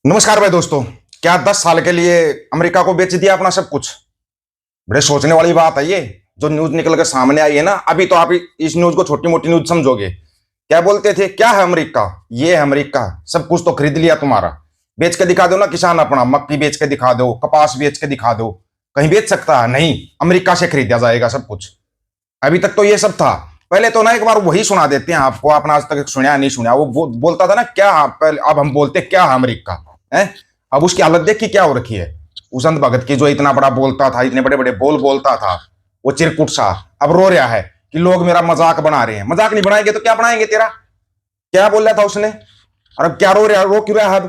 नमस्कार भाई दोस्तों। क्या 10 साल के लिए अमेरिका को बेच दिया अपना सब कुछ? बड़े सोचने वाली बात है ये। जो न्यूज निकल के सामने आई है ना, अभी तो आप इस न्यूज को छोटी मोटी न्यूज समझोगे। क्या बोलते थे, क्या है अमेरिका, ये है अमेरिका, सब कुछ तो खरीद लिया तुम्हारा। बेच के दिखा दो ना किसान अपना, मक्की बेच के दिखा दो, कपास बेच के दिखा दो। कहीं बेच सकता है? नहीं, अमेरिका से खरीदा जाएगा सब कुछ। अभी तक तो ये सब था। पहले तो ना एक बार वही सुना देते हैं आपको, आपने आज तक सुना नहीं सुना। वो बोलता था ना क्या, पहले अब हम बोलते क्या है अमेरिका है। अब उसकी हालत देख की क्या हो रखी है। उसन भगत की जो इतना बड़ा बोलता था, इतने बड़े बड़े बोल बोलता था, वो चिरकुट सा अब रो रहा है कि लोग मेरा मजाक बना रहे हैं। मजाक नहीं बनाएंगे तो क्या बनाएंगे तेरा? क्या बोल रहा था उसने, और अब क्या रो रहा, रो क्यों रहा है अब?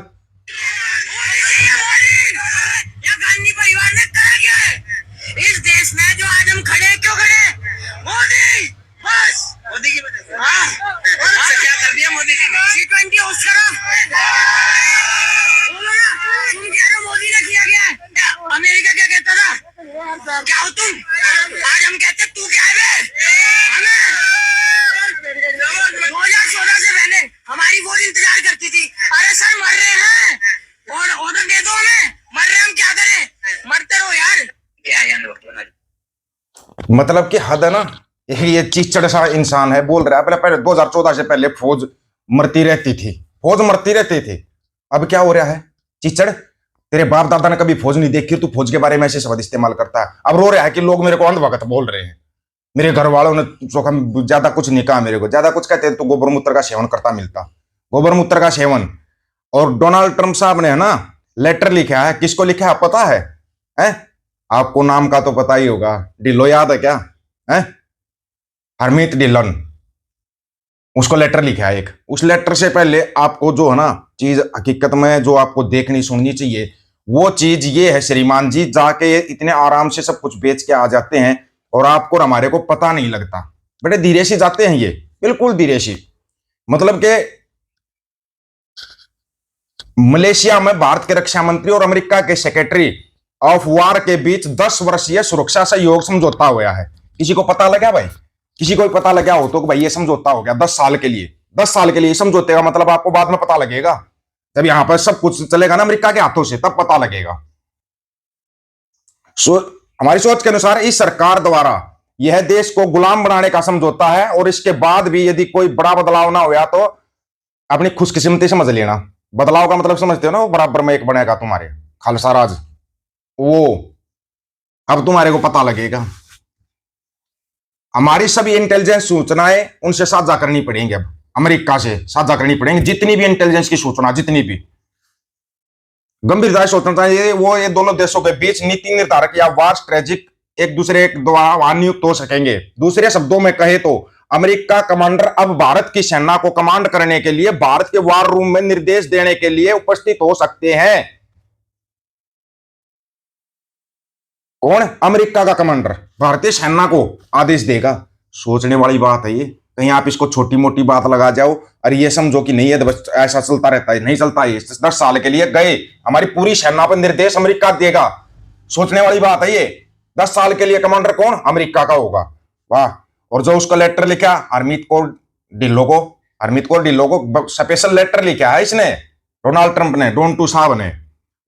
गांधी परिवार ने कहा क्या है इस देश में, जो आज हम खड़े क्यों खड़े? मोदी, बस मोदी की वजह से। और क्या कर दिया मोदी जी ने? G20 होस्ट करो। बोलो ना, तुम कह रहे हो मोदी ने किया क्या है? अमेरिका क्या कहता था? क्या हो तुम? आज हम कहते तू क्या है बे? हमें 2014 से पहले हमारी फौज इंतजार करती थी। अरे सर मर रहे हैं और ऑर्डर दे दो हमें, मर रहे हम क्या करें? मरते रहो यार। क्या यार, मतलब कि हद है ना। ये चीचड़ सा इंसान है, बोल रहा है। पहले पहले 2014 से पहले फौज मरती रहती थी, फौज मरती रहती थी। अब क्या हो रहा है? चीचड़। तेरे बाप दादा ने कभी फौज नहीं देखी, तू फौज के बारे में ऐसे शब्द इस्तेमाल करता है। अब रो रहा है कि लोग मेरे को अंधभगत बोल रहे हैं। मेरे घर वालों ने चोखा ज्यादा कुछ नहीं कहा मेरे को। ज्यादा कुछ कहते तो गोबर मूत्र का सेवन करता मिलता। गोबर मूत्र का सेवन। और डोनाल्ड ट्रंप साहब ने है ना लेटर लिखा है। किसको लिखा है पता है? हैं? आपको नाम का तो पता ही होगा। डिलो याद है क्या? है हरमीत डिलन। उसको लेटर लिखा है एक। उस लेटर से पहले आपको जो है ना चीज हकीकत में जो आपको देखनी सुननी चाहिए, वो चीज ये है श्रीमान जी, जाके इतने आराम से सब कुछ बेच के आ जाते हैं और आपको और हमारे को पता नहीं लगता। बड़े धीरे से जाते हैं ये, बिल्कुल धीरे से। मतलब के मलेशिया में भारत के रक्षा मंत्री और अमेरिका के सेक्रेटरी ऑफ वार के बीच 10 वर्षीय सुरक्षा सहयोग समझौता हुआ है। किसी को पता लगा भाई? किसी को भी पता लगा हो तो भाई ये समझौता हो गया 10 साल के लिए। 10 साल के लिए समझौते का मतलब आपको बाद में पता लगेगा, जब यहां पर सब कुछ चलेगा ना अमेरिका के हाथों से, तब पता लगेगा। हमारी सोच के अनुसार इस सरकार द्वारा यह देश को गुलाम बनाने का समझौता है, और इसके बाद भी यदि कोई बड़ा बदलाव ना हुआ तो अपनी खुशकिस्मती समझ लेना। बदलाव का मतलब समझते हो ना, वो बराबर में एक बनेगा तुम्हारे खालसा राज। वो अब तुम्हारे को पता लगेगा। हमारी सभी इंटेलिजेंस सूचनाएं उनसे साझा करनी पड़ेंगी। अब अमेरिका से साझा करनी पड़ेंगी जितनी भी इंटेलिजेंस की सूचना, जितनी भी गंभीरता से सोचना चाहिए। वो ये दोनों देशों के बीच नीति निर्धारक या वार स्ट्रेटेजिक एक दूसरे द्वारा नियुक्त हो सकेंगे। दूसरे शब्दों में कहे तो अमेरिका कमांडर अब भारत की सेना को कमांड करने के लिए भारत के वार रूम में निर्देश देने के लिए उपस्थित हो सकते हैं। कौन? अमेरिका का कमांडर भारतीय सेना को आदेश देगा। सोचने वाली बात है ये। कहीं आप इसको छोटी मोटी बात लगा जाओ और ये समझो कि नहीं है, बस ऐसा चलता रहता है। नहीं चलता है। 10 साल के लिए गए, हमारी पूरी सेना पर निर्देश अमेरिका देगा। सोचने वाली बात है ये। 10 साल के लिए कमांडर कौन? अमेरिका का होगा। वाह। और जो उसका लेटर लिखा हरमीत को ढिल्लो को, हरमीत को ढिल्लो को स्पेशल लेटर लिखा है इसने, डोनाल्ड ट्रंप ने, डोन टू साहब ने।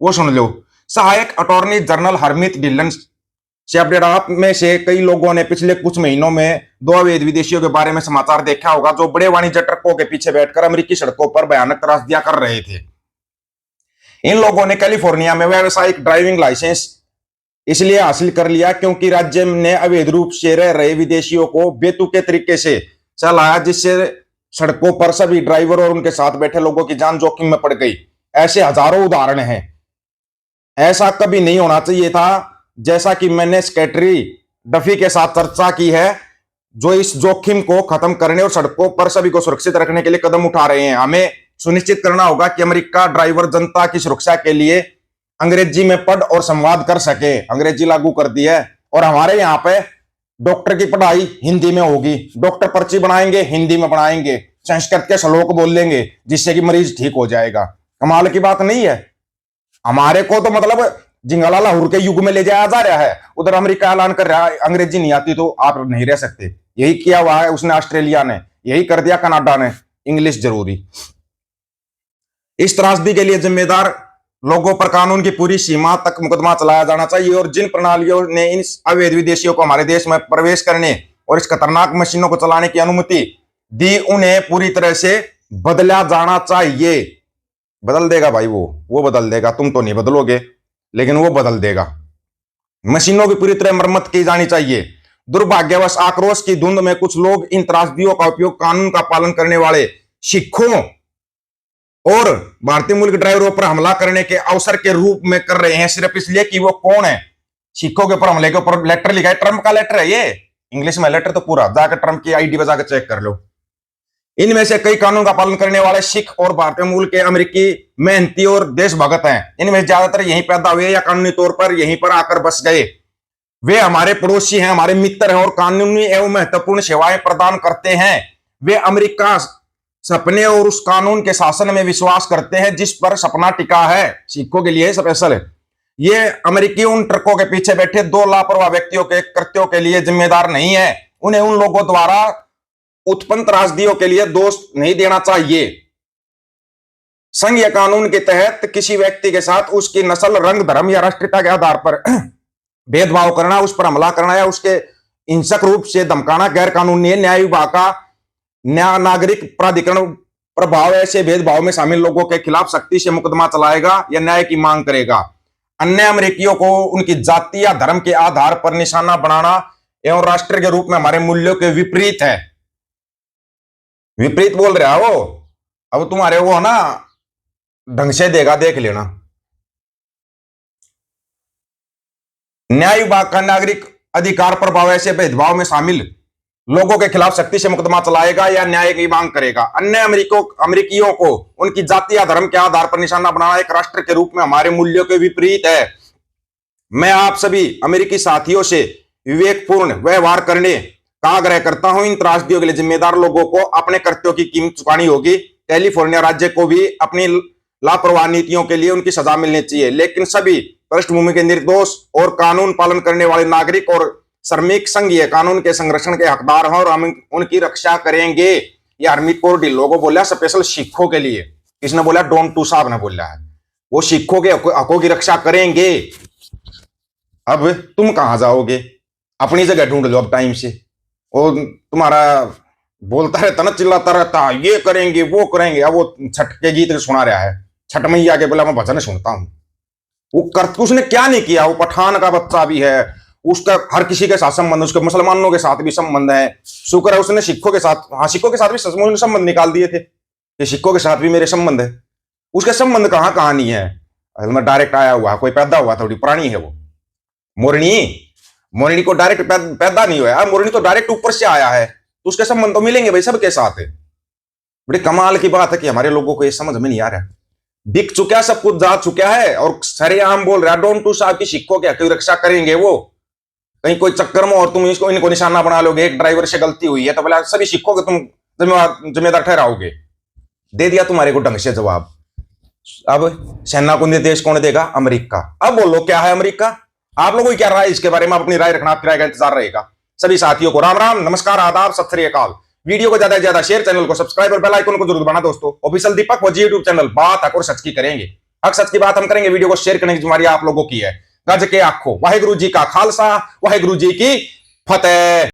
वो सुन लो। सहायक अटॉर्नी जनरल हरमीत डिलन से अपडेट। आप में से कई लोगों ने पिछले कुछ महीनों में दो अवैध विदेशियों के बारे में समाचार देखा होगा, जो बड़े वाणिज्य ट्रकों के पीछे बैठकर अमेरिकी सड़कों पर भयानक त्रासदियां कर रहे थे। इन लोगों ने कैलिफोर्निया में व्यावसायिक ड्राइविंग लाइसेंस इसलिए हासिल कर लिया क्योंकि राज्य ने अवैध रूप से रह रहे विदेशियों को बेतुके तरीके से चलाया, जिससे सड़कों पर सभी ड्राइवर और उनके साथ बैठे लोगों की जान जोखिम में पड़ गई। ऐसे हजारों उदाहरण हैं। ऐसा कभी नहीं होना चाहिए था। जैसा कि मैंने सेक्रेटरी डफी के साथ चर्चा की है, जो इस जोखिम को खत्म करने और सड़कों पर सभी को सुरक्षित रखने के लिए कदम उठा रहे हैं। हमें सुनिश्चित करना होगा कि अमेरिका ड्राइवर जनता की सुरक्षा के लिए अंग्रेजी में पढ़ और संवाद कर सके। अंग्रेजी लागू कर दी है। और हमारे यहाँ पे डॉक्टर की पढ़ाई हिंदी में होगी। डॉक्टर पर्ची बनाएंगे, हिंदी में बनाएंगे, संस्कृत के श्लोक बोल लेंगे, जिससे कि मरीज ठीक हो जाएगा। कमाल की बात नहीं है? हमारे को तो मतलब जिंगाला लाहौर के युग में ले जाया जा रहा है। उधर अमेरिका ऐलान कर रहा है अंग्रेजी नहीं आती तो आप नहीं रह सकते। यही किया हुआ है उसने, ऑस्ट्रेलिया ने यही कर दिया, कनाडा ने। इंग्लिश जरूरी। इस त्रासदी के लिए जिम्मेदार लोगों पर कानून की पूरी सीमा तक मुकदमा चलाया जाना चाहिए और जिन प्रणालियों ने इन अवैध विदेशियों को हमारे देश में प्रवेश करने और इस खतरनाक मशीनों को चलाने की अनुमति दी, उन्हें पूरी तरह से बदला जाना चाहिए। बदल देगा भाई, वो बदल देगा। तुम तो नहीं बदलोगे, लेकिन वो बदल देगा। मशीनों की पूरी तरह मरम्मत की जानी चाहिए। दुर्भाग्यवश आक्रोश की धुंध में कुछ लोग इन त्रासदियों का उपयोग कानून का पालन करने वाले सिखों और भारतीय मूल के ड्राइवरों पर हमला करने के अवसर के रूप में कर रहे हैं, सिर्फ इसलिए कि वो कौन है। सिखों के ऊपर हमले के ऊपर लेटर लिखा है, ट्रंप का लेटर है ये, इंग्लिश में लेटर तो पूरा, जाकर ट्रंप की आईडी पर जाकर चेक कर लो। इनमें से कई कानून का पालन करने वाले सिख और भारतीय मूल के अमेरिकी मेहनती और देशभक्त हैं। इनमें ज्यादातर यहीं पैदा हुए या कानूनी तौर पर यहीं पर आकर बस गए। वे हमारे पड़ोसी हैं, हमारे मित्र हैं और कानूनी एवं महत्वपूर्ण सेवाएं प्रदान करते हैं। वे अमेरिका सपने और उस कानून के शासन में विश्वास करते हैं जिस पर सपना टिका है। सिखों के लिए स्पेशल है। ये अमेरिकी उन ट्रकों के पीछे बैठे दो लापरवाह व्यक्तियों के कृत्यों के लिए जिम्मेदार नहीं है। उन्हें उन लोगों द्वारा उत्पन्न त्रासदियों के लिए दोष नहीं देना चाहिए। संघीय कानून के तहत किसी व्यक्ति के साथ उसकी नस्ल, रंग, धर्म या राष्ट्रीयता के आधार पर भेदभाव करना, उस पर हमला करना या उसके हिंसक रूप से धमकाना गैर कानूनी है। न्याय विभाग का न्याय नागरिक प्राधिकरण प्रभाव ऐसे भेदभाव में शामिल लोगों के खिलाफ सख्ती से मुकदमा चलाएगा या न्याय की मांग करेगा। अन्य अमेरिकियों को उनकी जाति या धर्म के आधार पर निशाना बनाना एवं राष्ट्र के रूप में हमारे मूल्यों के विपरीत है। विपरीत बोल रहा हो, अब तुम्हारे वो ना ढंग से देगा, देख लेना। न्याय विभाग का नागरिक अधिकार प्रभाव ऐसे भेदभाव में शामिल लोगों के खिलाफ सख्ती से मुकदमा चलाएगा या न्याय की मांग करेगा। अन्य अमेरिकियों को उनकी जाति या धर्म के आधार पर निशाना बनाना एक राष्ट्र के रूप में हमारे मूल्यों के विपरीत है। मैं आप सभी अमेरिकी साथियों से विवेकपूर्ण व्यवहार करने का आग्रह करता हूं। इन त्रासदियों के लिए जिम्मेदार लोगों को अपने कृत्यों की कीमत चुकानी होगी। कैलिफोर्निया राज्य को भी अपनी लापरवाह नीतियों के लिए उनकी सजा मिलनी चाहिए, लेकिन सभी पृष्ठभूमि के निर्दोष और कानून पालन करने वाले नागरिक और श्रमिक संघीय कानून के संरक्षण के हकदार हैं और हम उनकी रक्षा करेंगे। ये हरमीत कौर ढिल्लों को बोला स्पेशल सिखों के लिए। किसने बोला? डॉन टू साहब ने बोला है। वो सिखों के हकों की रक्षा करेंगे। अब तुम कहां जाओगे? अपनी जगह ढूंढ लो अब टाइम से। और तुम्हारा बोलता रहता ना, चिल्लाता रहता, ये करेंगे वो करेंगे। अब वो छठ के गीत सुना रहा है, छठ मैया के बोला मैं भजन सुनता हूं। वो उसने क्या नहीं किया? वो पठान का बच्चा भी है, उसका हर किसी के साथ संबंध, उसके मुसलमानों के साथ भी संबंध है। शुक्र है उसने सिखों के साथ, हाँ सिखों के साथ भी संबंध निकाल दिए थे कि सिखों के साथ भी मेरे संबंध है। उसके संबंध कहाँ कहानी है? मैं डायरेक्ट आया हुआ, कोई पैदा हुआ, थोड़ी पुरानी है वो। मोरनी को डायरेक्ट पैदा नहीं हुआ, मोरनी तो डायरेक्ट ऊपर से आया है, तो उसके संबंध तो मिलेंगे भाई सबके साथ। बड़ी कमाल की बात है कि हमारे लोगों को ये समझ में नहीं आ रहा। बिक चुका, सब कुछ जा चुका है और सरेआम बोल रहा है डोंट टू साहब की सिखों के हक की रक्षा करेंगे वो। कहीं कोई चक्कर में और तुम इनको निशाना बना लोगे, एक ड्राइवर से गलती हुई है तो बोला सभी सिखों के तुम जिम्मेदार ठहराओगे। दे दिया तुम्हारे को ढंग से जवाब। अब सेना को निर्देश कौन देगा? अमेरिका। अब बोलो क्या है अमेरिका? आप लोगों की क्या राय इसके बारे में? अपनी राय रखना, आपकी राय का इंतजार रहेगा। सभी साथियों को राम राम, नमस्कार, आदाब, सत श्री अकाल। वीडियो को ज्यादा से ज्यादा शेयर, चैनल को सब्सक्राइब और बेल आइकन को जरूर दबाना दोस्तों। ऑफिशियल दीपक वजी यूट्यूब चैनल, बात हक और सच की करेंगे। हक सच की बात हम करेंगे। वीडियो को शेयर करने की जिम्मेदारी आप लोगों की है। गज के आखो, वाहेगुरु जी का खालसा, वाहेगुरु जी की फतेह।